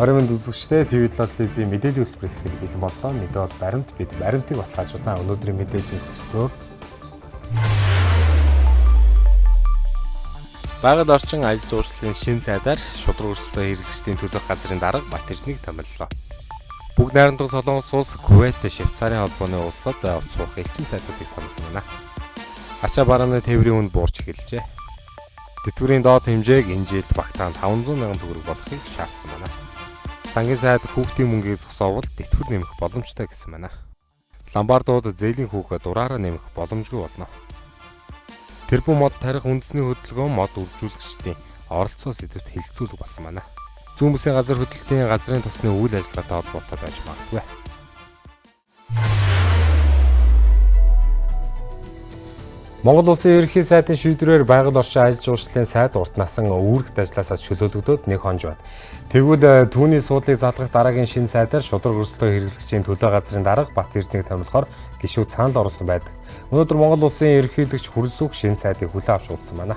Оройн үзэгчдээ TV7 телевизийн мэдээллийн хөтөлбөр эхлэх бэлэн боллоо. Мэдээ бол баримт бид баримтыг баталгаажуулсан өнөөдрийн мэдээллийн хөтөлбөр. Байгаль орчин ажил жуулчлалын шинэ сайдаар шудраг өрсөлдөө хэрэглэгчдийн төлөөх газрын дарга Батэрднийг томиллоо. Бүгд найрамдах Солонгос улс, Кувейт, Швейцарын холбооны улсад суух элчин сайдуудыг томилсон байна. Ачаа барааны тээврийн үнд буурч эхэлжээ. Тэтгэврийн доод хэмжээг энэ жил багтаанд 500 мянган төгрөг болохыг шаардсан байна. Сангийн сайд хүүхдийн мөнгийг зогсоовол тэтгэвэр нэмэх боломжтой гэсэн байна. Ломбардууд зээлийн хүүгээ дураараа нэмэх боломжгүй болно. Тэрбум мод тарих үндэсний хөдөлгөөн мод үржүүлэгчдийн оролцоо сэдвэд хэлэлцүүлэг болсон байна. Зүүн бүсийн газар хөдлөлтийн газрын тосны үйл ажиллагаатай холбоотой байж магадгүй. Монгол Улсын ерөнхий сайдын шийдвэрээр байгаль орчин ажил жуулчлалын сайд урт насан үүрэгт ажилласаа чөлөөлөгдөд нэг хонж байна. Тэгвэл түүний суудлыг залгах дараагийн шинэ сайдаар шудраг өрсөлдөө хэрэглэгчийн төлөө газрын дарга Батэрднийг томилохоор гишүүд санал оруулсан байдаг. Өнөөдөр Монгол Улсын ерөнхийлөгч Хүрэлцүүх шинэ сайдыг хүлээн авч уулзсан байна.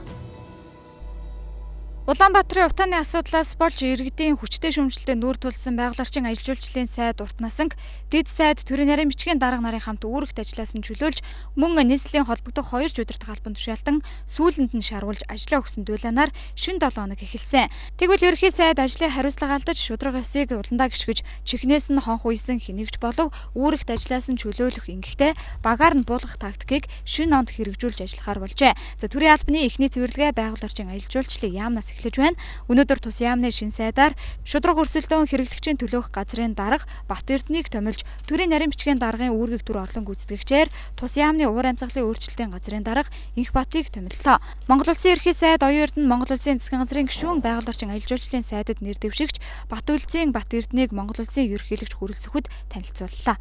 Улаанбаатарын утааны асуудлаас болж иргэдийн хүчтэй шүүмжлэлтэд нүүр тулсан байгаль орчин ажил жуулчлалын сайд урт насанг дэд сайд төрийн нарийн бичгийн дарга нарын хамт үүрэгт ажилласан чөлөөлж мөн нийслэлийн холбогдох хоёр удирдах албан тушаалтан сүүлэнд нь шаруулж ажиллаа өгсөн дуулаанаар шөнө 7 хоног эхэлсэн. Тэгвэл ерөнхий сайд ажлын хариуцлага алдаж шудраг ёсыг уландаа гიშгэж чихнээс нь хонх уйсан хэнэгч болов үүрэгт ажилласан чөлөөлөх ингэхдээ багаар нь буулгах тактикийг шөнө онд хэрэгжүүлж ажиллахаар болжээ. За төрийн албаны эхний цэвэрлэгээ байгаль орчин ажил жуулчлалыг яамнаас эхлэж байна. Өнөөдөр тус яамны шин сайдаар шудраг өрсөлдөөн хэрэглэгчийн төлөөх газрын дарга Батэрднийг томилж төрийн нарийн бичгийн даргын үүргийг төр орлон гүйцэтгэгчээр тус яамны уур амьсгалын өөрчлөлтийн газрын дарга Инх Батыг томиллоо. Монгол Улсын ерөнхий сайд оюун эрдэнэ Монгол Улсын засгийн газрын гишүүн байгаль орчин ажил жуулчлалын сайдад нэр дэвшигч Бат улсын Батэрднийг Монгол Улсын ерөнхийлөгч Хүрэлцэхэд танилцууллаа.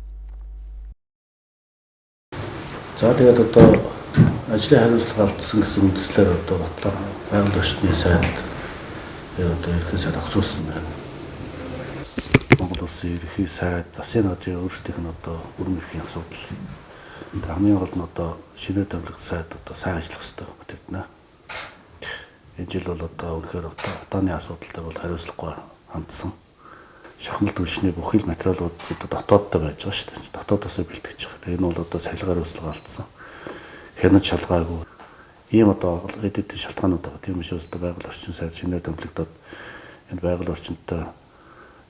За тэгээд одоо ажлын хариуцлага алдсан гэсэн үндслээр одоо батлаа байгаль орчны сайд одоо ерөнхий сайд ахсуулсан байна. Монгол Улсын ерөнхий сайд засгийн газрын өөрсдийнх нь одоо бүрэн эрхийн асуудал. Хамгийн гол нь одоо шинэ томилогдсон сайд одоо сайн ажиллах хэрэгтэй мэдэгдэнэ. Энэ жил бол одоо үнэхээр утааны асуудалтай бол хариуцлагагүй хандсан. Шахмал түлшний бүх хил материалууд дотооддоо байж байгаа шүү дээ. Дотоодоосоо бэлтгэж байгаа. Тэгээ энэ бол одоо сахилга хариуцлага алдсан. Хянаж шалгаагүй ийм одоо эдийн шалтгаанууд байгаа. Тийм учраас одоо байгаль орчин сайд шинээр томилогдоод энэ байгаль орчинтой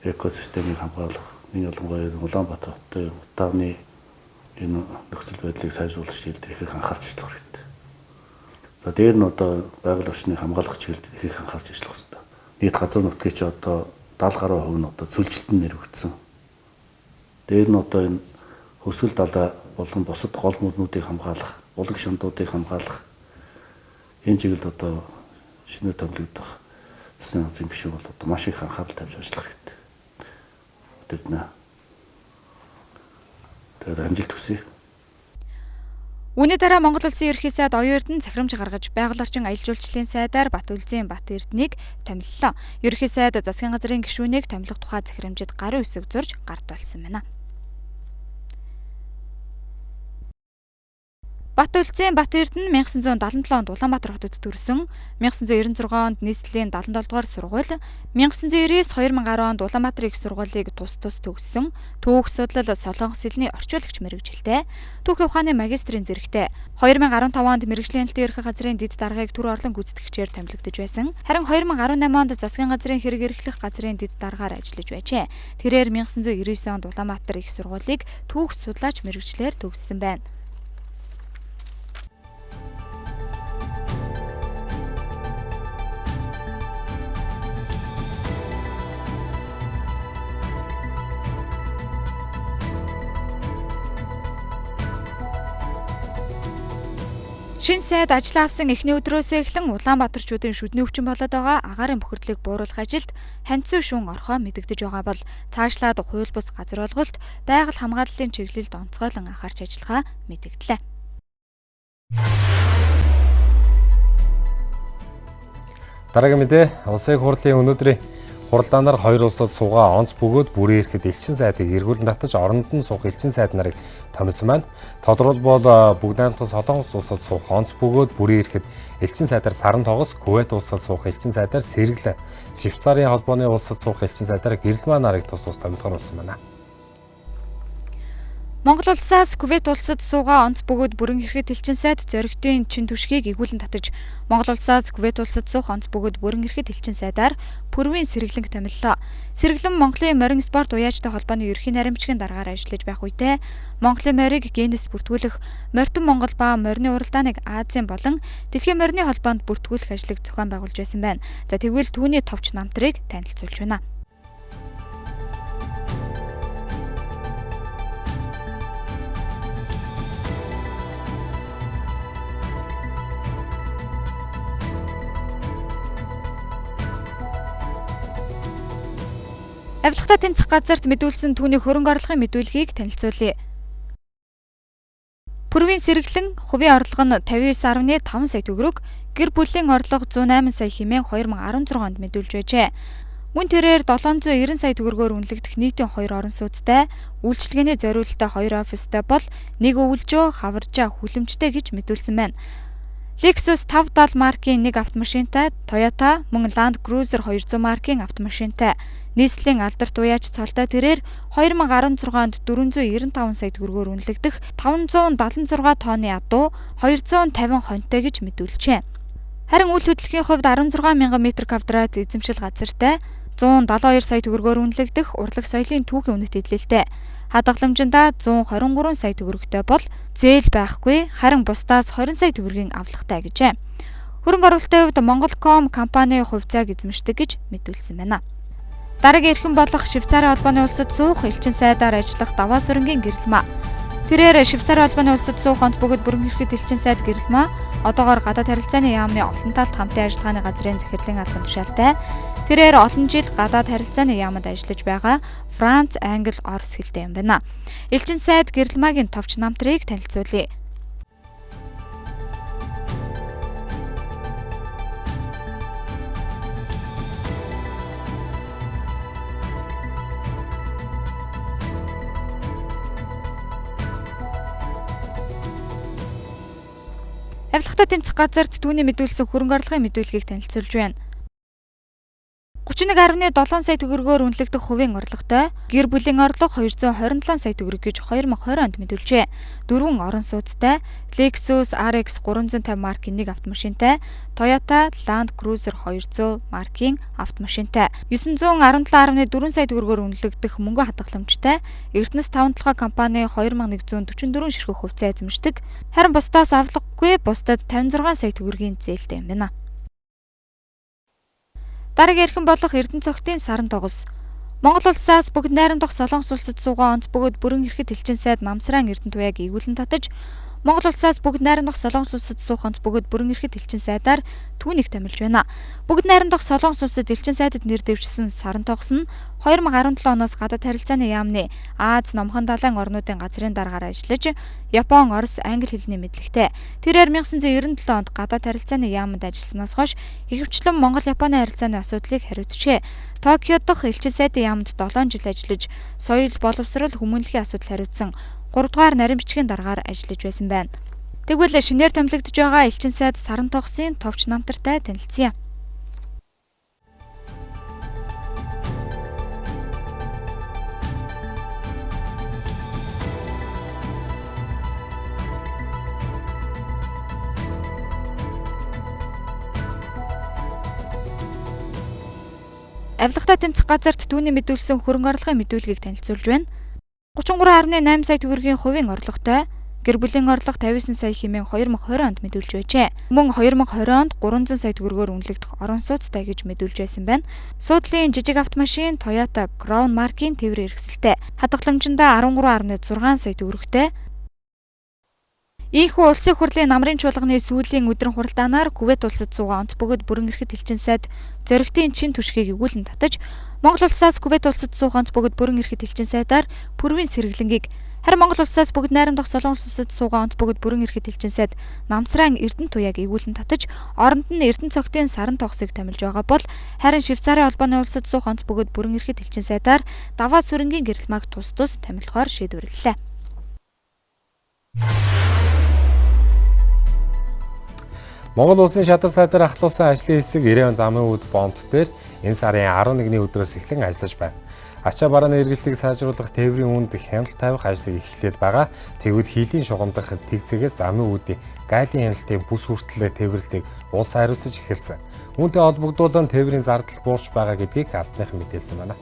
экосистемийг хамгаалах нэг ялангуяа Улаанбаатар хотын утааны энэ нөхцөл байдлыг сайжруулах чиглэлд их анхаарч ажиллах хэрэгтэй. За дээр нь одоо байгаль орчныг хамгаалах чиглэлд их анхаарч ажиллах хэрэгтэй. Нийт газар нутгийн чи одоо 70 гаруй хувь нь одоо цөлжилтөнд нэрвэгдсэн. Дээр нь одоо энэ хөсгөл далай болон бусад гол мөрнүүдийг хамгаалах, улаг шандуудыг хамгаалах энэ чиглэлд одоо шинээр томилогдох засгийн газрын гишүүн бол одоо маш их анхаарал тавьж ажиллах хэрэгтэй. Тэднэ. Тэгээд амжилт хүсье. Үүний дараа Монгол Улсын ерөнхий сайд оюун эрдэнэ захирамж гаргаж байгаль орчин ажил жуулчлалын сайдаар Бат улсын Батэрднийг томиллоо. Ерөнхий сайд засгийн газрын гишүүнийг томилох тухай захирамжид гарын үсэг зурж гарт болсон байна. Бат улсын Батэрдэн 1977 онд Улаанбаатар хотод төрсөн. 1996 онд нийслэлийн 77 дугаар сургууль, 1999-2010 онд Улаанбаатар их сургуулийг тус төгссөн. Түүх судлал Солонгос хэлний орчуулагч мэргэжилтэй. Түүхийн ухааны магистрийн зэрэгтэй. 2015 онд мэргэжлийн хэлтийн ерхий газрын дэд даргаыг төр орлон гүйцэтгэгчээр томилогдож байсан. Харин 2018 онд засгийн газрын хэрэг эрхлэх газрын дэд даргаар ажиллаж байжээ. Тэрээр 1999 онд Улаанбаатар их сургуулийг түүх судлаач мэргэжлээр төгссөн байна. Шинэ сайд ажиллаа авсан эхний өдрөөс эхлэн Улаанбаатарчуудын шүдний өвчин болоод байгаа агаарын бохирдлыг бууруулах ажилд ханцуу шүүн орхоо мэдэгдэж байгаа бол цаашлаад хууль бус газар олголт байгаль хамгааллын чиглэлд онцгойлон анхаарч ажиллахаа мэдэгдлээ. Дараагийн мэдээ улсын хурлын өнөөдрийн Хуралдаанаар хоёр улсад суугаа онц бөгөөд бүрийн эрхэд элчин сайдыг эргүүлэн татаж оронд нь суух элчин сайд нарыг томилсон байна. Тодорхойлбол бүгд найрамдах Солонгос улсад суух онц бөгөөд бүрийн эрхэд элчин сайдаар Саран тогос, Кувейт улсад суух элчин сайдаар Сэргэлэн, Швейцарын холбооны улсад суух элчин сайдаар Гэрэлмаа нарыг тус томилгоруулсан байна. Монгол улсаас Кувейт улсад суугаа онц бөгөөд бүрэн эрхэд элчин сайд зоригтын чин түшгийг игүүлэн татаж, Монгол улсаас Кувейт улсад суух онц бөгөөд бүрэн эрхэд элчин сайдаар Пүрвийн Сэргэлэнг томиллоо. Сэргэлэн Монголын морин спорт уяажтай холбооны ерхий наримчгийн дараагаар ажиллаж байх үедээ Монголын морийг генээс бүртгүүлэх, Морьтон Монгол ба морины уралдааныг Азийн болон Дэлхийн морины холбоонд бүртгүүлэх ажлыг зохион байгуулж байсан байна. За тэгвэл түүний товч намтрыг танилцуулж байна. Авилгатай тэмцэх газарт мэдүүлсэн түүний хөрөнгө оруулалтын мэдүүлгийг танилцуулъя. Пүрвийн Сэргэлэн хувийн орлого нь 59.5 сая төгрөг, гэр бүлийн орлого 108 сая хэмээн 2016 онд мэдүүлж байжээ. Мөн тэрээр 790 сая төгрөгөөр үнэлэгдэх нийтийн 2 орон сууцтай, үйлчилгээний зориулалттай 2 офистай бол 1 өвөлжөө, хаваржаа, хүлэмжтэй гэж мэдүүлсэн байна. Lexus 570 маркийн 1 автомашинтай, Toyota мөн Land Cruiser 200 маркийн автомашинтай, нийслэлийн алдарт уяач цолтой тэрээр 2016 онд 495 сая төгрөгөөр үнэлэгдэх 576 тонны ядуу 250 хоньтой гэж мэдүүлжээ. Харин үйл хөдлөлийн хувьд 16 мянган метр квадрат эзэмшил газартай 172 сая төгрөгөөр үнэлэгдэх урлаг соёлын түүхийн үнэт эдлэлтэй. Хадгаламжиндаа 123 сая төгрөгтэй бол зээл байхгүй, харин бусдаас 20 сая төгрөгийн авлагатай гэжээ. Хөрөнгө оруулалтын хувьд Mongols.com компани хувьцааг эзэмшдэг гэж мэдүүлсэн байна. Дараагийн эрхэм болох Швейцарын холбооны улсад суух элчин сайдаар ажиллах Даваа Сүрэнгийн Гэрэлмаа. Тэрээр Швейцарын холбооны улсад суух онц бөгөөд бүрэн эрхэд элчин сайд Гэрэлмаа одоогоор гадаад харилцааны яамны олон талт хамтын ажиллагааны газрын захирлын албан тушаалтай. Тэрээр олон жил гадаад харилцааны яамд ажиллаж байгаа Франц, Англи, Орос хэлтэй юм байна. Элчин сайд Гэрэлмаагийн товч намтрыг танилцуулъя. Авилгатай тэмцэх газарт түүний мэдүүлсэн хөрөнгө оруулалтын мэдүүлгийг танилцуулж байна. 31.7 сая төгрөгөөр үнэлэгдэх хувийн орлоготой, гэр бүлийн орлого 227 сая төгрөг гэж 2020 онд мэдүүлжээ. 4 орон сууцтай Lexus RX 350 маркийн 1 автомашинтай, Toyota Land Cruiser 200 маркийн автомашинтай, 917.4 сая төгрөгөөр үнэлэгдэх мөнгө хадгаламжтай, Эрдэнэс 5 толгой компани 2144 ширхэг хувьцаа эзэмшдэг. Харин бусдаас авлаггүй, бусдад 56 сая төгрөгийн зээлтэй юм байна. Дараагийн эрхэм болох Эрдэнэ цогтын Саран тогос. Монгол улсаас бүгд найрамдах Солонгос улсад суугаа онц бөгөөд бүрэн эрхэд элчин сайд Намсран Эрдэнэ туяаг игүүлэн татаж, Монгол улсаас бүгд найрамдах Солонгос улсад суух онц бөгөөд бүрэн эрхэд элчин сайдаар түүнийг томилж байна. Бүгд найрамдах Солонгос улсад элчин сайдад нэр дэвшсэн Саран тогос нь 2017 оноос гадаад харилцааны яамны Аз номхон далайн орнуудын газрын дараагаар ажиллаж, Япон, Орос, Англи хэлний мэдлэгтэй. Тэрээр 1997 онд гадаад харилцааны яамд ажилласнаас хойш ихэвчлэн Монгол-Японы харилцааны асуудлыг хариуцжээ. Токиод дахь элчин сайдын яамд 7 жил ажиллаж, соёл, боловсрол, хүмүүнлэгийн асуудал хариуцсан 3 дугаар наримчгийн дараагаар ажиллаж байсан байна. Тэгвэл шинээр томилогдож байгаа элчин сайд Саран тогосын товч намтартай танилцъя. Авилгатай тэмцэх газарт түүний мэдүүлсэн хөрөнгө оруулалтын мэдүүлгийг танилцуулж байна. 33.8 сая төгрөгийн хувийн орлоготой, гэр бүлийн орлого 59 сая хэмээн 2020 онд мэдүүлж байжээ. Мөн 2020 онд 300 сая төгрөгөөр үнэлэгдэх орон сууцтай гэж мэдүүлж байсан байна. Суудлын жижиг автомашин Toyota Crown маркийн тээврийн хэрэгсэлтэй. Хадгаламжиндаа 13.6 сая төгрөгтэй. Ийхүү улсын хурлын намрын чуулганы сүүлийн өдрийн хуралдаанаар Кувейт улсад суугаа онц бөгөөд бүрэн эрхт элчин сайд зоригтын чин түшгийг өгүүлэн татаж Монгол улсаас Кувейт улсад суугаа онц бөгөөд бүрэн эрхт элчин сайдаар пүрвийн сэргэлэнгийг харин Монгол улсаас бүгд найрамдах Солон улсад суугаа онц бөгөөд бүрэн эрхт элчин сайд Намсран Эрдэнэ туяаг өгүүлэн татаж оронд нь Эрдэнэ цогтын саран тогсыг томилж байгаа бол харин Швейцарын холбооны улсад суух онц бөгөөд бүрэн эрхт элчин сайдаар даваа сүрэнгийн гэрэл маг тус томилохоор шийдвэрлэлээ. Монгол улсын шадар сайдаар ахлуулсан ажлын хэсэг 90 замын үд бонд дээр энэ сарын 11-ний өдрөөс эхлэн ажиллаж байна. Ачаа барааны эргэлтийг сайжруулах тээврийн үүнд хяналт тавих ажлыг эхлээд байгаа. Тэгвэл хилийн шугамдах тэгцэгээс замын үүдийн гайлын хяналтын бүс хүртэл тээвэрлэлийг улс хариуцаж эхэлсэн. Үүнтэй холбогдуулан тээврийн зардал буурч байгаа гэдгийг албаныхан мэдээлсэн байна.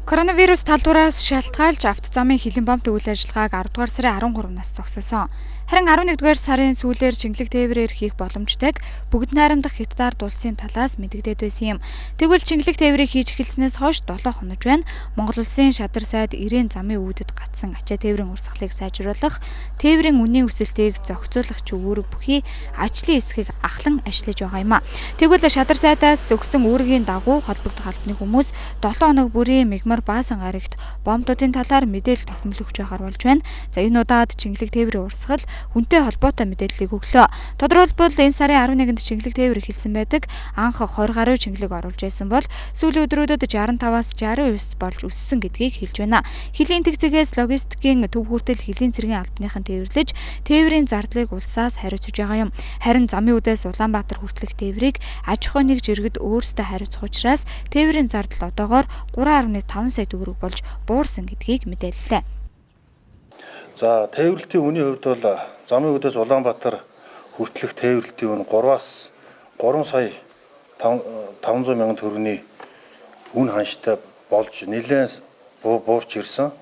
Коронавирус талбараас шалтгаалж авто замын хилэн бомт үйл ажиллагааг 10 дугаар сарын 13-наас зогсоосон. Харин 11 дугаар сарын сүүлээр шингэлэг тээврээр хийх боломжтойг бүгд найрамдах Хятад улсын талаас мэдэгдээд байсан юм. Тэгвэл шингэлэг тээврийг хийж эхэлснээс хойш 7 хоног байна. Монгол улсын шадар сайд 90 замын үүдэд гацсан ачаа тээврийн урсгалыг сайжруулах, тээврийн үнийн өсөлтийг зохицуулах ч үүрэг бүхий ажлын хэсгийг ахлан ажиллаж байгаа юм а. Тэгвэл шадар сайдаас өгсөн үүргийн дагуу холбогдох албаны хүмүүс 7 хоног бүрийн мигмар Баасан гарагт бомбуудын талаар мэдээлэл тогтмол өгч байгаар болж байна. За энэ удаад шингэлэг тээврийн урсгал хүнтэй холбоотой мэдээллийг өглөө. Тодорхойлбол энэ сарын 11-нд шингэлэг тээвэр эхэлсэн байдаг. Анх 20 гаруй шингэлэг оруулж байсан бол сүүлийн өдрүүдэд 65-аас 69 болж өссөн гэдгийг хэлж байна. Хилийн тэгцэгээс логистикийн төв хүртэл хилийн цэргийн албаныхан тээвэрлэж, тээврийн зардлыг улсаас хариуцж байгаа юм. Харин замын үдээс Улаанбаатар хүртэлх тээврийг аж ахуйн нэг жиргэд өөрсдөө хариуцах учраас тээврийн зардал одоогоор 3.5 сая төгрөг болж буурсан гэдгийг мэдээллээ. За тээвэрлэлтийн үнийн хувьд бол замын үдээс Улаанбаатар хүртэлх тээвэрлэлтийн үн 3-аас 3 сая 500 мянган төгрөгийн үн ханштай болж нэлээд буурч ирсэн.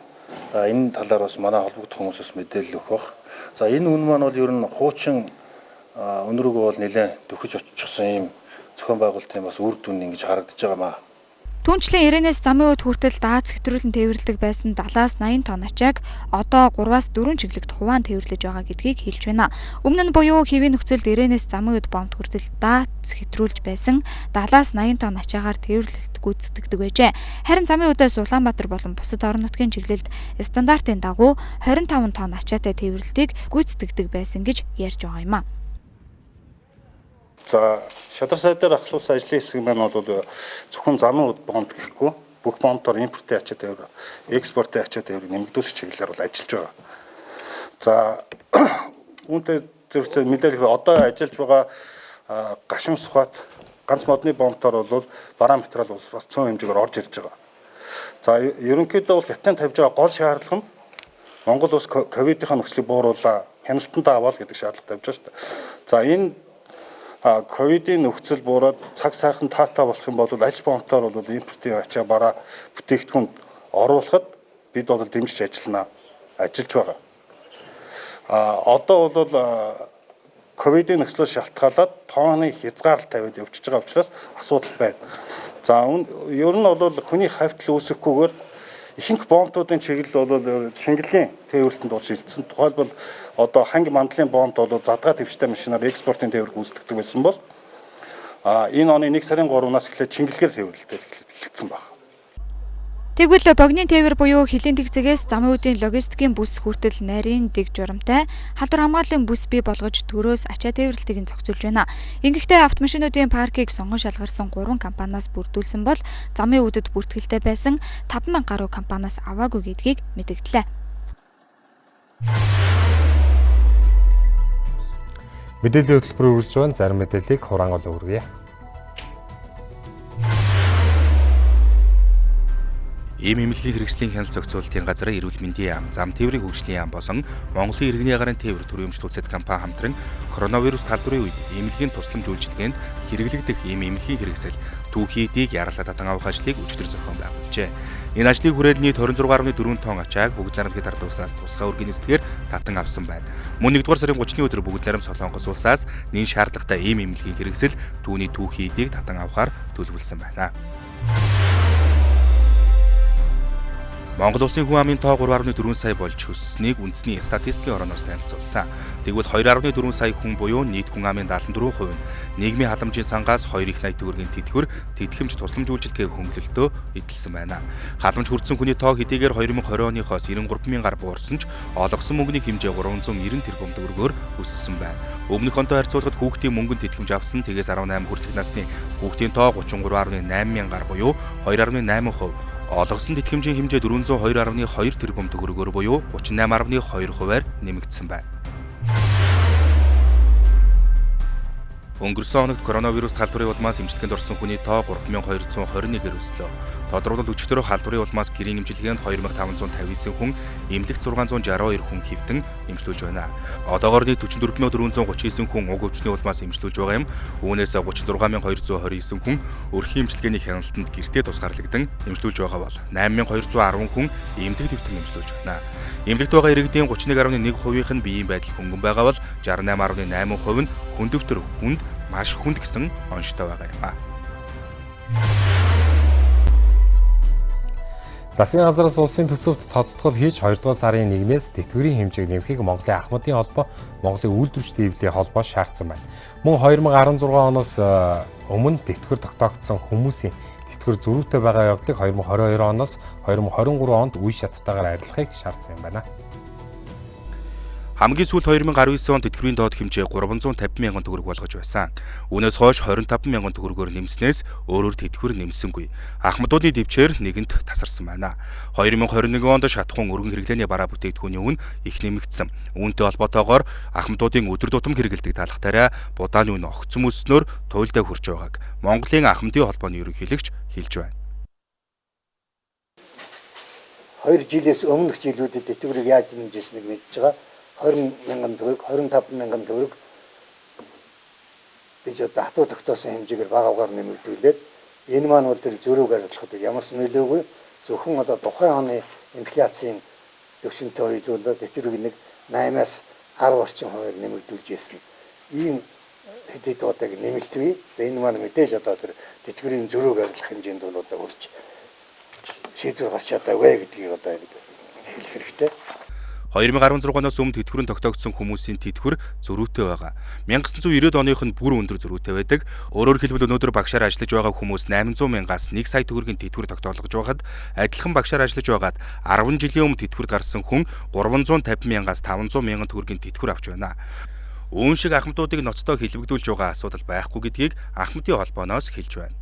За энэ талаар бас манай холбогдох хүмүүсээс мэдээлэл өгөх бах. За энэ үн маань бол ер нь хуучин үн рүүгээ бол нэлээд дөхөж очихсан юм зохион байгуулалтын бас үр дүн ингэж харагдаж байгаа маа. Түүнчлэн 90-ээс замын үд хүртэл дааз хэтрүүлэн тээвэрлдэг байсан 70-аас 80 тонн ачааг одоо 3-аас 4 чиглэгт хуваан тээвэрлэж байгаа гэдгийг хэлж байна. Өмнө нь буюу хэвийн нөхцөлд 90-ээс замын үд бомбд хүртэл дааз хэтрүүлж байсан 70-аас 80 тонн ачаагаар тээвэрлэлт гүйцэтгэдэг байжээ. Харин замын үдээс Улаанбаатар болон бусад орон нутгийн чиглэлд стандартын дагуу 25 тонн ачаатай тээвэрлэлтийг гүйцэтгэдэг байсан гэж ярьж байгаа юм а. За шадар сайдаар ахлуулсан ажлын хэсэг маань бол зөвхөн замын үд бонд гэхгүй бүх бондоор импортын ачаа тээвэр, экспортын ачаа тээврийг нэмэгдүүлэх чиглэлээр бол ажиллаж байгаа. За үүнтэй зөвхөн мэдээлэл одоо ажиллаж байгаа гашуун сухат ганц модны бомбтоор бол бараа материал бас цөөн хэмжээгээр орж ирж байгаа. За ерөнхийдөө бол хятад тавьж байгаа гол шаардлага нь Монгол улс ковидын нөхцөлийг бууруулаа, хяналтандаа аваад гэдэг шаардлага тавьж байгаа шүү дээ. За энэ ковидын нөхцөл буураад цаг сайхан таатай болох юм бол ажил бомбтоор бол импортын ачаа бараа бүтээгдэхүүнд оруулахад бид бол дэмжиж ажиллаж байгаа. Одоо бол ковидын нөхцлөөс шалтгаалаад тооны хязгаарлалт тавиад явчихж байгаа учраас асуудал байна. За ер нь бол хүний хавьтал үүсэхгүйгээр ихэнх бомбуудын чиглэл бол шингэлийн тээвэрлэлтэнд бол шилжсэн. Тухайлбал одоо ханги мандлын бомбд бол задгаа твштэй машинаар экспортын тээвэр гүйцэтгэдэг байсан бол энэ оны 1 сарын 3-наас эхлээд шингэлгээр тээвэрлэлтэй эхэлсэн байна. Тэгвэл богны тээвэр буюу хилийн тэгцэгээс замын үдийн логистикийн бүс хүртэл нарийн дэг журамтай халдвар хамгааллын бүс бий болгож төрөөс ачаа тээвэрлэлтийг зохицуулж байна. Ингэхдээ автомашинуудын паркийг сонгон шалгарсан 3 компаниас бүрдүүлсэн бол замын үдэд бүртгэлтэй байсан 5,000 гаруй компаниас аваагүй гэдгийг мэдэгдлээ. Мэдээллийн хөтөлбөр үргэлж байна. Зарим мэдээллийг хураан гол өргөе. Ийм эмнэлгийн хэрэгслийн хяналт зохицуулалтын газрын эрүүл мэндийн яам, зам тээврийн хөгжлийн яам болон Монголын иргэний агаарын тээвэр төрөмжт улсад компани хамтран коронавирус талбарын үед эмнэлгийн тусламж үйлчилгээнд хэрэглэгдэх ийм эмнэлгийн хэрэгсэл түүхийдийг яаралаа татан авах ажлыг өчигдөр зохион байгуулжээ. Энэ ажлыг хүрээд нийт 26.4 тонн ачааг бүгд найрамдын Хятад улсаас тусгай үргийн нислэгээр татан авсан байна. Мөн 1-р сарын 30-ны өдөр бүгд найрамд Солонгос улсаас нэн шаардлагатай ийм эмнэлгийн хэрэгсэл түүний түүхийдийг татан авахар төлөвлөсөн байна. Монгол улсын хүн амын тоо 3.4 сая болж өссөнийг үндэсний статистикийн орноос танилцуулсан. Тэгвэл 2.4 сая хүн буюу нийт хүн амын 74% нь нийгмийн халамжийн сангаас 2 их 80 төгрөгийн тэтгэвэр, тэтгэмж тусламж үйлчилгээ хөнгөлөлтөө эдэлсэн байна. Халамж хүртсэн хүний тоо хэдийгээр 2020 оныхоос 93,000 гаруй буурсан ч олгосон мөнгөний хэмжээ 390 тэрбум төгрөгөөр өссөн байна. Өмнөх онтой харьцуулахад хүүхдийн мөнгөнд тэтгэмж авсан тэгээс 18 хүртэлх насны хүүхдийн тоо 33.8 мянган гар буюу 2.8%. Олгосон тэтгэмжийн хэмжээ 402.2 тэрбум төгрөгөөр буюу 38.2%-аар нэмэгдсэн байна. Өнгөрсөн хоногт коронавирус халдварын улмаас эмчилгээнд орсон хүний тоо 3221-ээр өслөө. Тодорхойлол өчигдөр халдварын улмаас гэрийн эмчилгээнд 2559 хүн, эмнэлэгт 662 хүн хэвтэн эмчлүүлж байна. Одоогоор нийт 44439 хүн уг өвчний улмаас эмчлүүлж байгаа юм. Үүнээс 36229 хүн өрхийн эмчилгээний хяналтанд гэртээ тусгаарлагдан эмчлүүлж байгаа бол 8210 хүн эмнэлэгт хэвтэн эмчлүүлж байна. Эмнэлэгт байгаа иргэдийн 31.1%-ийнх нь биеийн байдал хөнгөн байгаа бол 68.8% нь хүндөвтөр хүнд маш хүнд гэсэн онцтой байгаа юм а. Засгийн газраас улсын төсөвт тодтгол хийж 2 дугаар сарын 1-ээс тэтгэврийн хэмжээг нэмэхийг Монголын Ахмадын холбоо, Монголын үйлдвэрчдийн эвлэлийн холбоо шаардсан байна. Мөн 2016 оноос өмнө тэтгэвэр тогтоогдсон хүмүүсийн тэтгэвэр зөрүүтэй байгаа явдлыг 2022 оноос 2023 онд үе шаттайгаар арилгахыг шаардсан юм байна. Хамгийн сүүлд 2019 онд тэтгэврийн доод хэмжээ 350 мянган төгрөг болгож байсан. Үүнээс хойш 25 мянган төгрөгөөр нэмснээс өөрөөр тэтгэвэр нэмсэнгүй. Ахмадуудын дэвчээр нэгэнт тасарсан байна. 2021 онд шатахуун өргөн хэрэглээний бараа бүтээгдэхүүний үн их нэмэгдсэн. Үүнтэй холбоотойгоор Ахмадуудын өдөр тутам хэрэгэлдэг талхтараа будааны үн огцом өснөөр туйлдаа хүрч байгааг Монголын Ахмадын холбооны ерөнхийлөгч хэлж байна. 2 жилээс өмнөх жилүүдэд тэтгэврийг яаж нэмжсэнийг мэдж байгаа. 20 мянган төгрөг, 25 мянган төгрөг гэж одоо хатуу тогтоосон хэмжээгээр багаагаар нэмэгдүүлээд энэ маань бол тэр зөрүүг арилгахад ямар ч нөлөөгүй. Зөвхөн одоо тухайн оны инфляцийн төвшөнтэй уялдуулаад тэтгэврийг нэг 8-аас 10 орчим хувиар нэмэгдүүлж ирсэн. Ийм хэд удааг нэмэлт бий. За энэ маань мэдээж одоо тэр тэтгэврийн зөрүүг арилгах хэмжээнд бол одоо хүрч шийдвэр гарч чадаагүй гэдгийг одоо хэлэх хэрэгтэй. 2016 оноос өмнө тэтгэврийн тогтоогдсон хүмүүсийн тэтгэвэр зөрүүтэй байгаа. 1990 оных нь бүр өндөр зөрүүтэй байдаг. Өөрөөр хэлбэл өнөөдөр багшаар ажиллаж байгаа хүмүүс 800 мянгаас 1 сая төгрөгийн тэтгэвэр тогтоолгож байхад адилхан багшаар ажиллаж байгаад 10 жилийн өмнө тэтгэврт гарсан хүн 350 мянгаас 500 мянган төгрөгийн тэтгэвэр авч байна. Үүн шиг Ахмадуудыг ноцтой хэлбэгдүүлж байгаа асуудал байхгүй гэдгийг Ахмадын холбооноос хэлж байна.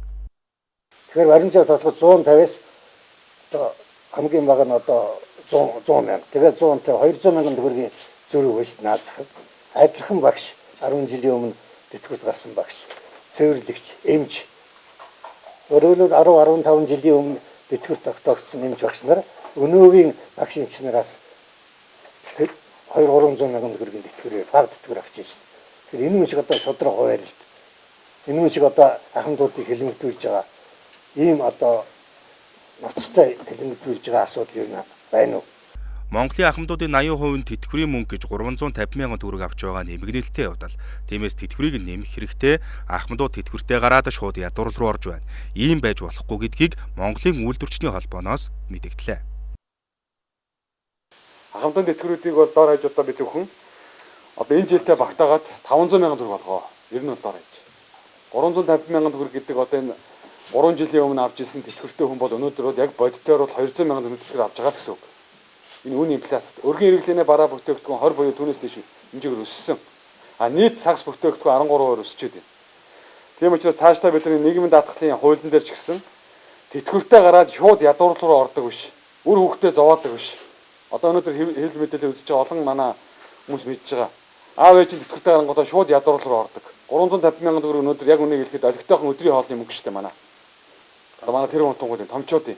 Тэгэхээр баримжаа тодлого 150-аас одоо хамгийн бага нь одоо 100 мянга. Тэгээд 100-тай 200 мянган төгрөгийн зөрүү байж наазах. Адилхан багш 10 жилийн өмнө тэтгэврт гарсан багш, цэвэрлэгч, эмч. Өөрөөр хэлбэл 10-15 жилийн өмнө тэтгэврт тогтоогдсон эмч багш нар өнөөгийн багш эмч нараас 200-300 мянган төгрөгийн тэтгэврээр баг тэтгэвэр авч ирсэн. Тэгэхээр энэ үнийг одоо шудраг хуваарлт. Энэ үнийг одоо Ахмадуудыг хэлмэгдүүлж байгаа. Ийм одоо ноцтой хэлмэгдүүлж байгаа асуудал юу нэ? Байна уу? Монголын Ахмадуудын 80% нь тэтгэврийн мөнгө гэж 350 мянган төгрөг авч байгаа нэмэгдэлтэй явдал. Тиймээс тэтгэврийг нэмэх хэрэгтэй. Ахмадууд тэтгэвртээ гараад шууд ядуур руу орж байна. Ийм байж болохгүй гэдгийг Монголын үйлдвэрчдийн холбооноос мэдэгдлээ. Ахмадын тэтгэврүүдийг бол доор хаяж одоо бид зөвхөн одоо энэ жилдээ багтаагаад 500 мянган төгрөг болгоо. Ер нь бол доор хаяж. 350 мянган төгрөг гэдэг одоо энэ 3 жилийн өмнө авч ирсэн тэтгэвртэй хүн бол өнөөдөр бол яг бодитоор бол 200 мянган төгрөг тэтгэвэр авч байгаа гэсэн үг. Энэ үн инфляцид өргөн хэрэглээний бараа бүтээгдэхүүн 20 буюу түүнээс дэш хэмжээгээр өссөн. А нийт цагс бүтээгдэхүүн 13% өсчээд байна. Тийм учраас цаашдаа бидний нийгмийн даатгалын хуулийн дээр ч гэсэн тэтгэвртэй гараад шууд ядуур руу ордог биш. Үр хөвгтөө зовоодог биш. Одоо өнөөдөр хэвлэл мэдээлэл үзэж байгаа олон манай хүмүүс мэдж байгаа. Аав ээж нь тэтгэвртэй гарангуудаа шууд ядуур руу ордог. 350 мянган төгрөг өнөөдөр яг үнийг хэлэхэд олигтойхон өдрийн хоолны мөнгө шүү дээ манай. Одоо манай тэр хүнтунгуудын томчуудын.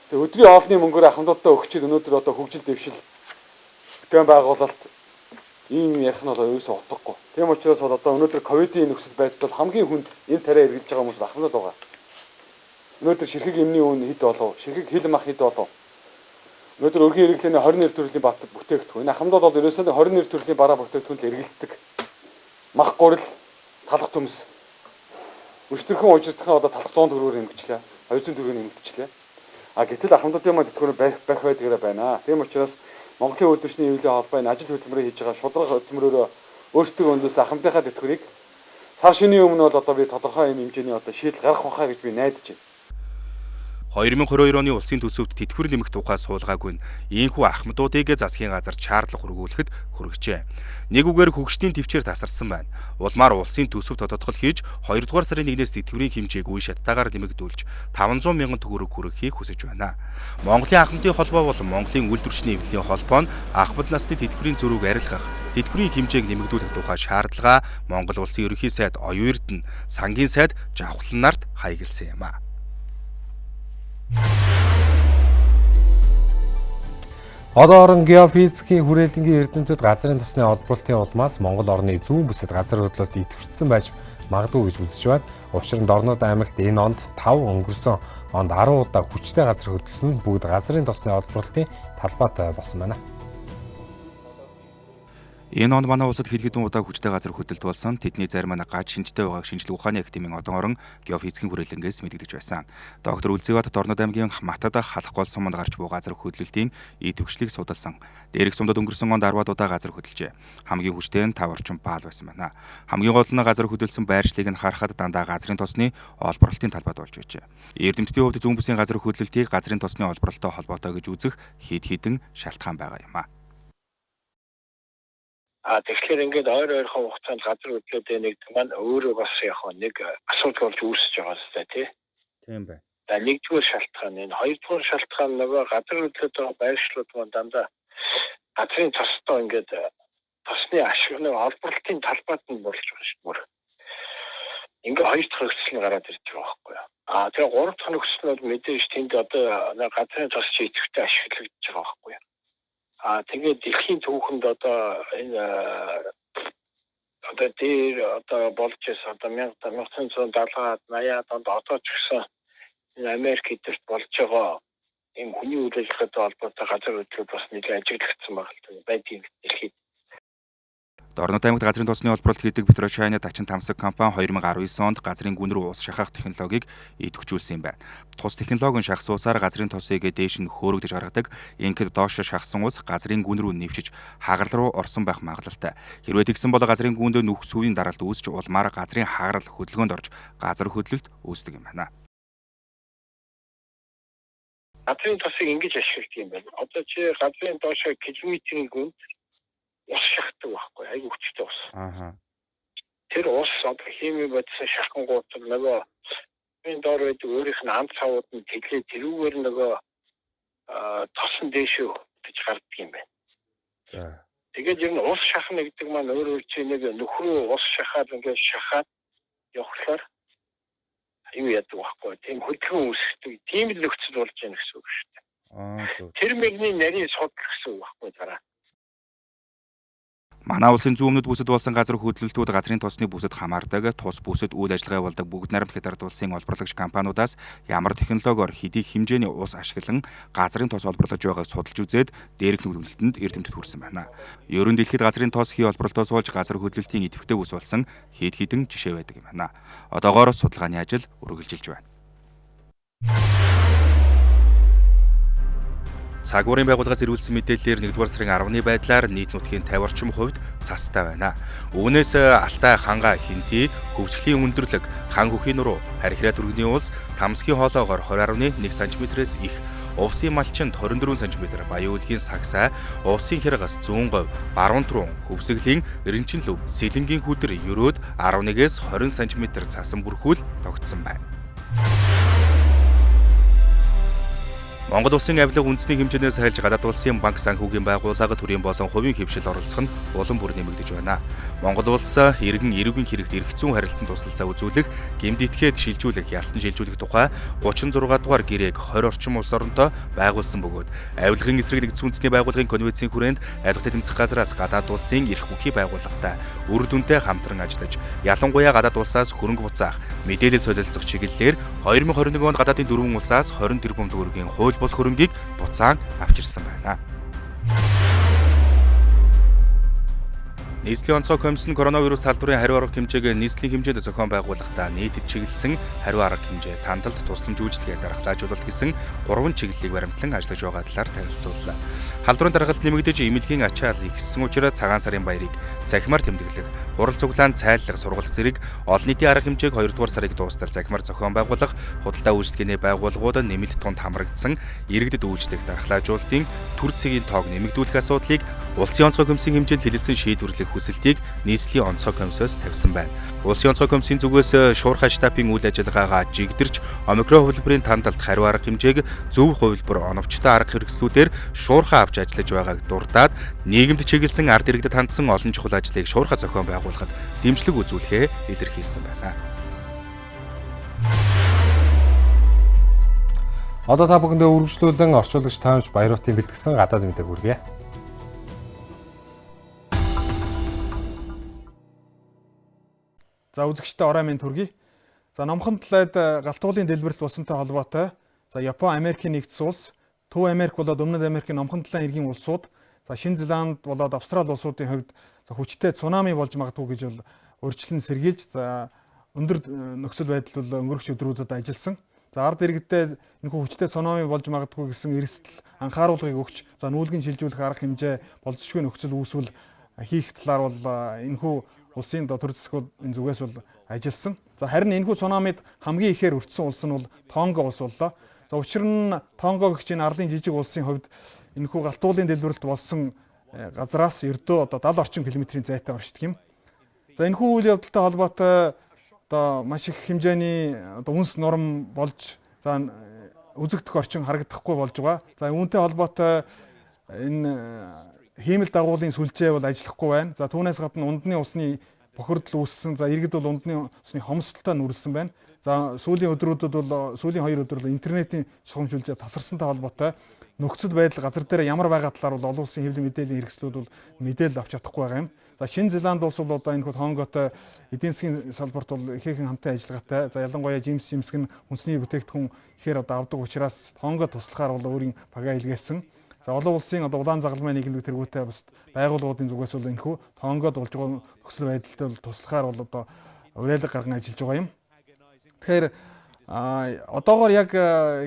Тэгээ өдрийн хоолны мөнгөөр Ахмадуудаа өгчид өнөөдөр одоо хөгжил дэвшил бүтээн байгуулалт ийм ярих нь бол ерөөсөө утгагүй. Тийм учраас бол одоо өнөөдөр ковидын нөхцөл байдал бол хамгийн хүнд энэ тариа эргэлж байгаа хүмүүс Ахмадууд байгаа. Өнөөдөр ширхэг эмний үн хэд болов? Ширхэг хил мах хэд болов? Өнөөдөр өргөн хэрэглээний 22 төрлийн бүтээгдэхүүн. Ахмадууд бол ерөөсөө 22 төрлийн бараа бүтээгдэхүүн л эргэлддэг. Мах гурил, талх төмс. Өчтөрхөн уужртхан одоо талх 100 төгрөгөөр нэмэгчлээ. 200 төгрөөр нэмэгдчихлээ. Гэтэл ахмадуудын маань тэтгэврийн байх байдгаараа байна. Тийм учраас Монголын үйлдвэрчний эвлэлийн холбооны ажил хөдөлмөрөөр хийж байгаа шударга хөдөлмөрөөр өөрсдөө өндөөс ахмадынхаа тэтгэврийг сар шинийн өмнө бол одоо би тодорхой юм хэмжээний одоо шийдэл гарах байхаа гэж би найдаж байна. 2022 оны улсын төсөвт тэтгэвэр нэмэх тухай суулгаагүй нь ийхүү ахмадуудыг засгийн газар чаарлах хургуулахад хүргэжээ. Нэг үгээр хөгжлийн төвчээр тасарсан байна. Улмаар улсын төсөв тодотгол хийж 2 дугаар сарын 1-ээс тэтгэврийн хэмжээг үе шаттаагаар нэмэгдүүлж 500 мянган төгрөг хүргэхийг хүсэж байна. Монголын ахмадын холбоо болон Монголын үйлдвэрчний эвлэлийн холбоо нь ахмад насны тэтгэврийн зөрүүг арилгах, тэтгэврийн хэмжээг нэмэгдүүлэх тухай шаардлага Монгол улсын ерөнхий сайд Оюун Эрдэнэ, сангийн сайд Жавхлан нарт хаягдсан юм а. Одоо орон геофизикийн хүрээлэнгийн эрдэмтэд газрын тосны олборлтын улмаас Монгол орны зүүн бүсэд газар хөдлөлт идэвхжсэн байж магадгүй гэж үзэж байна. Учир нь Дорнод аймагт энэ онд 5 өнгөрсөн онд 10 удаа хүчтэй газар хөдлсөн бүгд газрын тосны олборлтын талбайтай болсон байна. Энэ онд манай улсад хэд хэдэн удаа хүчтэй газар хөдлөлт болсон. Тэдний зарим нь гаж шинжтэй байгааг шинжилгээ ухааны академийн одон орон геофизикийн хүрээлэнгээс мэдэгдэж байсан. Доктор Үлзийбат Дорнод аймгийн Матад халах гол суманд гарч буй газар хөдлөлтийн идэвхжлийг судалсан. Дээрх сумдад өнгөрсөн онд 10 удаа газар хөдлөжээ. Хамгийн хүчтэй нь 5 орчим баал байсан байна. Хамгийн гол нь газар хөдлөсөн байршлыг нь харахад дандаа газрын тосны олборлтын талбайд болж байжээ. Эрдэмтдийн хувьд зүүн бүсийн газар хөдлөлтийг газрын тосны олборлолтой холбоотой гэж үзэх хэд хэдэн шалтгаан байгаа юм а. Тэгэхээр ингээд ойрхон хугацаанд газар хөдлөлтөд нэгдэг маань өөрөө бас яг нэг асуудал болж үүсэж байгаа юм байна тий. Тийм бай. За нэгдүгээр шалтгаан энэ, хоёрдугаар шалтгаан нөгөө газар хөдлөлтөд байгаа байршлууд маань дандаа газрын тостой ингээд тосны ашиг нэг олборлтын талбайд нь болж байгаа шүү дээ. Ингээд хоёр дахь нөхцөл нь гараад ирж байгаа байхгүй юу. Тэгээ гурав дахь нөхцөл нь бол мэдээж тэнд одоо газрын тос идэвхтэй ашиглагдаж байгаа байхгүй юу. Тэгээд дэлхийн түүхэнд одоо энэ одоо дээр одоо болж байсан одоо 1970-аад 80-аад онд одоо ч гэсэн энэ Америк эдэрт болж байгаа энэ хүний үйл ажиллагаатай холбоотой газар хөдлөлт бас нэлээд ажиглагдсан байна байдгийг дэлхийд. Дорнод аймагт газрын тосны олборлолт гэдэг Петрошайна Тачин Тамсаг компани 2019 онд газрын гүн рүү ус шахах технологиг идэвхжүүлсэн юм байна. Тус технологийн шахсуусаар газрын тосыг дээш нь хөөрөгдөж гаргадаг. Ингээд доош шахсан ус газрын гүн рүү нэвчиж хагарал руу орсон байх магадлалтай. Хэрвээ тэгсэн бол газрын гүнд нүх сүвийн даралт үүсч улмаар газрын хагарал хөдөлгөөнд орж газар хөдлөлт үүсдэг юм байна. Газрын тосыг ингэж ашигладаг юм байна. Одоо чи газрын доошоо километрийн гүнд ус шахдаг байхгүй айгүй хүчтэй ус. Тэр ус одоо хими бодсон шахангууд нөгөө энэ доор байдаг өөрийнх нь амт цавууд нь тэглээ тэрүүгээр нөгөө тосон дээшөө гэж гардаг юм байна. За. Тэгээд ер нь ус шахна гэдэг маань өөр чи нэг нөхрөө ус шахаад ингээд шахаад явахлаар юу яадаг байхгүй тийм хөдөлгөөн үүсдэг. Тийм л нөхцөл болж байна гэсэн үг шүү дээ. Тэр мэгний нарийн судал гэсэн үг байхгүй дараа. Манай улсын зүүн өмнөд бүсэд болсон газар хөдлөлтүүд газрын тосны бүсэд хамаардаг. Тус бүсэд үйл ажиллагаа явуулдаг бүгд найрамд хятад улсын олборлагч компаниудаас ямар технологиор хэдий хэмжээний ус ашиглан газрын тос олборлож байгааг судалж үзээд дээрх нүгэлтэнд эрдэмтэд хүрсэн байна. Ерөн дэлхийд газрын тос хий олборлолтоос болж газар хөдлөлтийн идэвхтэй бүс болсон хэд хэдэн жишээ байдаг юм байна. Одоогоор судалгааны ажил үргэлжилж байна. Цагуурын байгууллагаас ирүүлсэн мэдээллээр 1-р сарын 10-ны байдлаар нийт нутгийн 50 орчим хувьд цастай байна. Үүнээс Алтай, Ханга, Хинти, Хөвсгөлийн өндөрлөг, Хан хөхийн нуруу, Харихраа түргэний улс, Тамсгийн хоолоогоор 20.1 см-ээс их, Увсын малчинд 24 см, Баян үлгийн сагсай, Увсын хяргас 100 говь, Баруун Турун, Хөвсгөлийн Эренчинлөв, Сэлэнгийн хүдэр ерөөд 11-ээс 20 см цасан бүрхүүл тогтсон байна. Монгол улсын авилга үндэсний хэмжээнээс хайлж гадаад улсын банк санхүүгийн байгууллага төрийн болон хувийн хөвшил оролцох нь улам бүр нэмэгдэж байна. Монгол улс иргэн эрүүгийн хэрэгт эргэцүүн харилцан тусалцаа үзүүлэх, гэмдэтгээд шилжүүлэх, ялтан шилжүүлэх тухай 36 дугаар гэрээг 20 орчим улс оронтой байгуулсан бөгөөд авилгын эсрэг нэгдсэн үндэсний байгууллагын конвенцийн хүрээнд авилга тэмцэх газраас гадаад улсын эрх бүхий байгууллагатай үр дүнтэй хамтран ажиллаж, ялангуяа гадаад улсаас хөрөнгө буцаах, мэдээлэл солилцох чиглэлээр 2021 онд гадаадын 4 улсаас 20 тэрбум төгрөгийн хууль бус хөрөнгийг буцаан авчирсан байна. Нийслэлийн онцгой комисс нь коронавирус талбарын хариу арга хэмжээг нийслэлийн хэмжээнд зохион байгуулахдаа нийтэд чиглэсэн хариу арга хэмжээ, тандалт, тусламж үйлчилгээ дархлаажуулалт гэсэн 3 чиглэлийг баримтлан ажиллаж байгаа талаар танилцууллаа. Халдварын даргалт нэмэгдэж эмнэлгийн ачаал ихссэн учраас цагаан сарын баярыг цахимаар тэмдэглэх, хурал цуглаан цайлах, сургалт зэрэг олон нийтийн арга хэмжээг 2 дугаар сарыг дуустал цахимаар зохион байгуулах, худалдаа үйлчилгээний байгууллагууд нэмэлт тунд хамрагдсан иргэдэд үйлчлэх дархлаажуулалтын төр цэгийн тоог нэмэгдүүлэх асуудлыг улсын онцгой комиссийн хэмжээнд хэлэлцэн шийдвэрлэх хүсэлтийг нийслэлийн онцгой комиссоос тавьсан байна. Улсын онцгой комиссийн зүгээс шуурхай штабын үйл ажиллагаагаа жигдэрч омикрон хувилбарын тандалт хариу арга хэмжээг зөв хувилбар оновчтой арга хэрэгслүүдээр шуурхай авч ажиллаж байгааг дурдаад нийгэмд чиглэсэн ард иргэдэд хандсан олон чухал ажлыг шуурхай зохион байгуулахад дэмжлэг үзүүлэхээ илэрхийлсэн байна. Одоо та бүхэндээ үргэлжлүүлэн орчуулагч Таамж Баяруудын бэлтгэсэн гадаад мэдээг хүргэе. За үзэгчдээ орой минь төргий. За номхон талаад галтуулын дэлбэрэлт болсонтой холбоотой Япон, Америкийн нэгдсэн улс, Төв Америк болоод Өмнөд Америкийн номхон талын иргэн улсууд, Шинэ Зеланд болоод Австрали улсуудын хувьд хүчтэй цунами болж магадгүй гэж бол урьдчилан сэргийлж өндөр нөхцөл байдал бол өнгөрөх өдрүүдэд ажилласан. За ард иргэдээ энэхүү хүчтэй цунами болж магадгүй гэсэн эрсдэл анхааруулгыг өгч нүүлгэн шилжүүлэх арга хэмжээ болцсошгүй нөхцөл үүсвэл хийх талаар бол энэхүү улсын төр засгууд энэ зүгээс бол ажилласан. За харин энэхүү цунамид хамгийн ихээр өртсөн улс нь бол Тонго улс боллоо. За учир нь Тонго гэх чинь ардын жижиг улсын хувьд энэхүү галтуулын дэлбэрэлт болсон газраас ердөө 70 орчим километрийн зайтай оршдог юм. За энэхүү үйл явдалтай холбоотой маш их хэмжээний үнс норм болж үзэгдэх орчин харагдахгүй болж байгаа. За үүнтэй холбоотой энэ хиймэл дагуулын сүлжээ бол ажиллахгүй байна. За түүнээс гадна ундны усны бохирдол үүссэн. За иргэд бол ундны усны хомсдолтой нүрсэн байна. За сүүлийн 2 өдөр бол интернетийн сухамжуулжээ тасарсантай холбоотой нөхцөл байдал газар дээр ямар байгаа талаар бол олон улсын хэвлэл мэдээллийн хэрэгслүүд бол мэдээлэл авч чадахгүй байгаа юм. За Шинэ Зеланд улс бол одоо энэхүү Тонготой эдийн засгийн салбарт бол ихээхэн хамтын ажиллагаатай. За ялангуяа Жимс Симсгэн хүнсний бүтээгдэхүүн ихээр авдаг учраас Тонгод туслахаар бол өөрийн бага илгээсэн. За олон улсын улаан загалмай нийгэмлэг тэргүүтэй бас байгууллагуудын зүгээс бол энэхүү Тонгод болж байгаа нөхцөл байдалтай туслахаар бол одоо уриалга гарган ажиллаж байгаа юм. Тэгэхээр одоогоор яг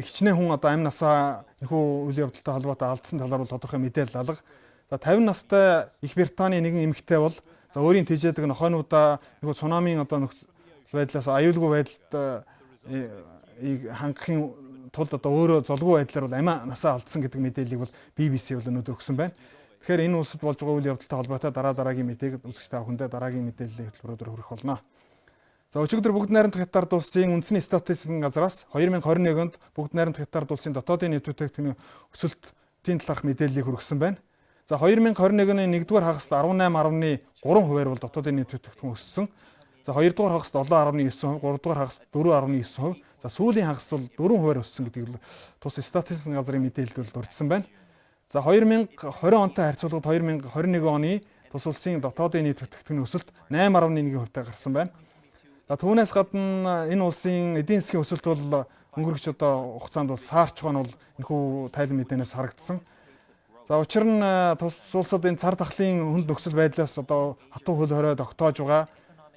хичнээн хүн одоо амь насаа энэхүү үйл явдалтай холбоотой алдсан талаар бол тодорхой мэдээлэл алга. За 50 настай Их Британий нэгэн эмэгтэй бол өөрийн тэжээдэг нохойнуудаа энэхүү цунамийн одоо нөхцөл байдлаас аюулгүй байдалд хангахын тулд одоо өөрөө золгүй байдлаар бол амиа насаа алдсан гэдэг мэдээллийг бол BBC бол өнөөдөр өгсөн байна. Тэгэхээр энэ улсад болж байгаа үйл явдалтай холбоотой дараагийн мэдээг үзэгч та бүхэндээ дараагийн мэдээллийн хөтөлбөрөөр хүргэх болно. За өчигдөр Бүгд найрамдах Хятад улсын үндэсний статистикийн газраас 2021 онд Бүгд найрамдах Хятад улсын дотоодын нийт бүтээгдэхүүний өсөлтийн талаарх мэдээллийг хүргэсэн байна. За 2021-ний 1-р хагаст 18.3% бол дотоодын нийт бүтээгдэхүүн өссөн. За 2-р хагаст 7.9%, 3-р хагаст 4.9%. За сүүлийн хагаст бол 4% өссөн гэдгийг тус статистикийн газрын мэдээлэлд дурдсан байна. За 2020 онтой харьцуулбал 2021 оны тус улсын дотоодын нийт бүтээгдэхүүний өсөлт 8.1%-тай гарсан байна. За түүнээс гадна энэ улсын эдийн засгийн өсөлт бол өнгөрөх одоо хугацаанд бол саарч байгаа нь бол энэхүү тайлан мэдээнээс харагдсан. За учир нь тус улсад энэ цар тахлын хүнд нөхцөл байдлаас одоо хатуу хөл хорой тогтоож байгаа.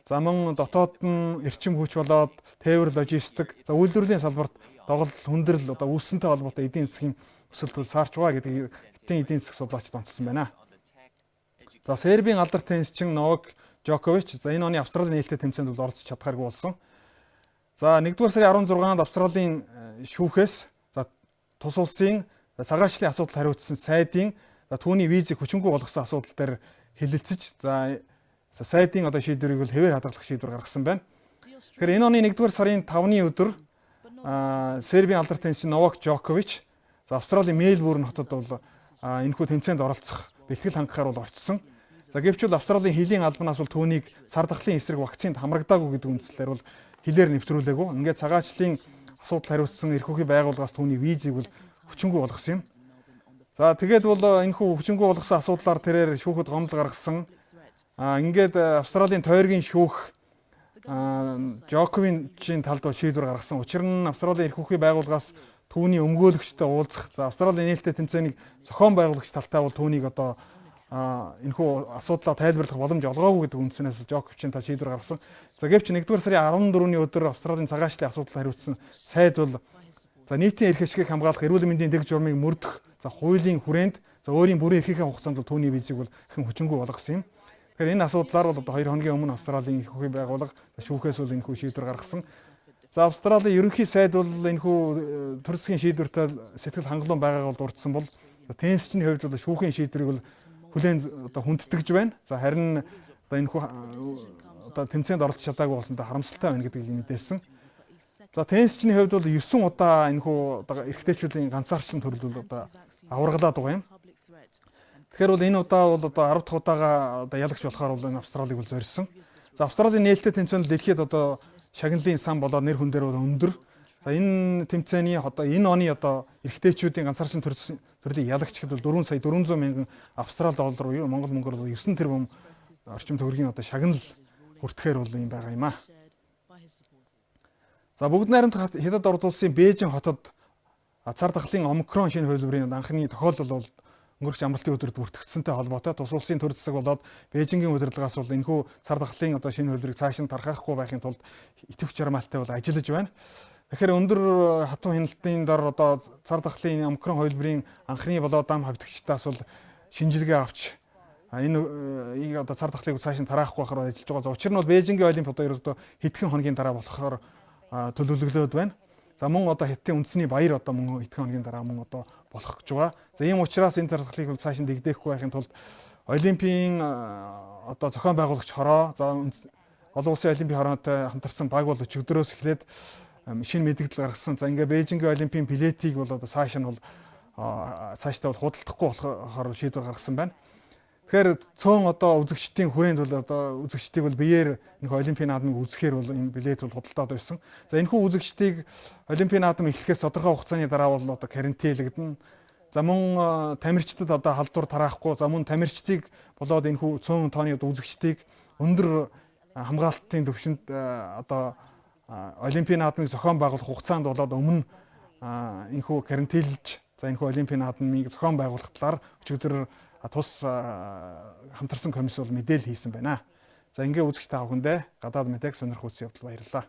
За мөн дотоод нь эрчим хүч болоод тээвэр логистик, за үйлдвэрлэлийн салбарт доголдол хүндрэл одоо үүссэнтэй холбоотой эдийн засгийн өсөлт бол саарч байгаа гэдгийг Хятадын эдийн засгийн судлаачид онцлсан байна. За Сербийн алдар теннисчин Новак Джокович за энэ оны Австралийн нээлттэй тэмцээнд бол оролцож чадхааргүй болсон. За 1-р сарын 16-нд Австралийн шүүхээс за тус улсын цагаачлалын асуудал хариуцсан сайдын түүний визийг хүчингүй болгосон асуудал дээр хэлэлцэж за сайдын одоо шийдвэрийг бол хэвээр хадгалах шийдвэр гаргасан байна. Тэгэхээр энэ оны 1-р сарын 5-ны өдөр Сербийн алдар теннисчин Новак Джокович за Австралийн Мельбурн хотод бол энэхүү тэмцээнд оролцох бэлтгэл хангахаар бол очсон. За гэвч бол Австралийн хилийн албанаас бол түүнийг цар тахлын эсрэг вакцинд хамрагдаагүй гэдэг үндслээр бол хилээр нэвтрүүлээгүй. Ингээд цагаачлалын асуудал хариуцсан эрх үүргийн байгууллагаас түүний визийг бол хүчингүй болгосон юм. За тэгээд бол энэхүү хүчингүй болгосон асуудлаар тэрээр шүүхэд гомдол гаргасан. Ингээд Австралийн тойргийн шүүх Джоковичийн талд бол шийдвэр гаргасан. Учир нь Австралийн эрх үүргийн байгууллагаас түүний өмгөөлөгчтэй уулзах, за Австралийн нээлттэй тэмцээнийг зохион байгуулагч талтай бол түүнийг одоо энэхүү асуудлаа тайлбарлах боломж олгоогүй гэдэг үндснээс Жоковичийн та шийдвэр гаргасан. За гэвч 1-р сарын 14-ний өдөр Австралийн цагаан ажлын асуудал хариуцсан сайд бол за нийтийн эрх ашигыг хамгаалах эрүүл мэндийн дэг журмыг мөрдөх, за хуулийн хүрээнд за өөрийн бүрийн эрхийнхээ хугацаанд бол түүний визийг бол дахин хүчингүй болгосон юм. Тэгэхээр энэ асуудлаар бол одоо 2 хоногийн өмнө Австралийн их хуулийн байгууллага шүүхээс бол энэхүү шийдвэр гаргасан. За Австралийн ерөнхий сайд бол энэхүү төр засгийн шийдвэртэй сэтгэл хангалуун байгааг бол дурдсан бол теннисчний хувьд бол шүүхийн шийдвэрийг бол хүлээн одоо хүндэтгэж байна. За харин одоо энэхүү одоо тэмцээнд оролцож чадаагүй болсонтой харамсалтай байна гэдгийг мэдээлсэн. За теннисчний хувьд бол 9 удаа энэхүү одоо эрэгтэйчүүдийн ганцаарчлан төрөл бол одоо аваргалаад байгаа юм. Тэгэхээр бол энэ удаа бол одоо 10 дахь удаага одоо ялагч болохоор бол энэ Австралиг бол зорьсон. За Австралийн нээлттэй тэмцээнд дэлхийд одоо шагналын сан болоод нэр хүн дээр бол өндөр. За энэ тэмцээний одоо энэ оны одоо эрэгтэйчүүдийн ганцаарчлан төрлийн ялагч гэхэд бол 4 сая 400 мянган австрал доллар буюу Монгол мөнгөөр бол 9 тэрбум орчим төгрөгийн одоо шагнал хүртэхээр бол юм байгаа юм аа. За бүгд найрамд хятад орд улсын Бээжин хотод цар тахлын омикрон шинэ хувилбарын анхны тохиолдол бол өнгөрөх амралтын өдөрт бүртгэгдсэнтэй холбоотой тус улсын төр засаг болоод Бээжингийн удирдлагаас бол энэхүү цар тахлын одоо шинэ хувилбарыг цааш нь тархахгүй байхын тулд идэвх жармаалтай бол ажиллаж байна. Тэгэхээр өндөр хатуу хяналтын дор одоо цар тахлын омикрон хувилбарын анхны болоод дам хавьдагчдаас бол шинжилгээ авч энэ одоо цар тахлыг цааш нь тараахгүй байхаар ажиллаж байгаа. За учир нь бол Бээжингийн олимпиад одоо хэдхэн хоногийн дараа болохоор төлөвлөгөөд байна. За мөн одоо Хятадын үндэсний баяр одоо мөн хэдхэн хоногийн дараа мөн одоо болох гэж байгаа. За ийм учраас энэ цар тахлыг цааш нь дэгдээхгүй байхын тулд олимпийн одоо зохион байгуулагч хороо за олон улсын олимпийн хороотой хамтарсан баг бол өчигдрөөс эхлээд шинэ мэдээлэл гаргасан. За ингээ Бээжингийн олимпийн билетийг бол одоо цааш нь бол цаашдаа бол худалдахгүй болохоор шийдвэр гаргасан байна. Тэгэхээр цөөн одоо үзэгчдийн хүрээнд бол одоо үзэгчдийг бол биеэр энэ олимпийн наадмыг үзэхээр бол энэ билет бол худалдаад байсан. За энэхүү үзэгчдийг олимпийн наадам эхлэхээс тодорхой хугацааны дараа бол одоо карантинлэгдэнэ. За мөн тамирчдад одоо халдвар тараахгүй, за мөн тамирчдыг болоод энэхүү цөөн тооны одоо үзэгчдийг өндөр хамгаалтын төвшөнд одоо олимпийн наадмыг зохион байгуулах хугацаанд болоод өмнө энэхүү карантинлж за энэхүү олимпийн наадмыг зохион байгуулах талаар өчигдөр тус хамтарсан комисс бол мэдээлэл хийсэн байна. За ингээ үзэгч та бүхэндээ гадаад мэдээг сонирх үзсэн явдал баярлалаа.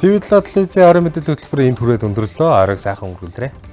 ТV7 телевизийн орон мэдээлэл хөтөлбөр энд хүрээд өндөрлөө. Оройг сайхан өнгөрүүлээрэй.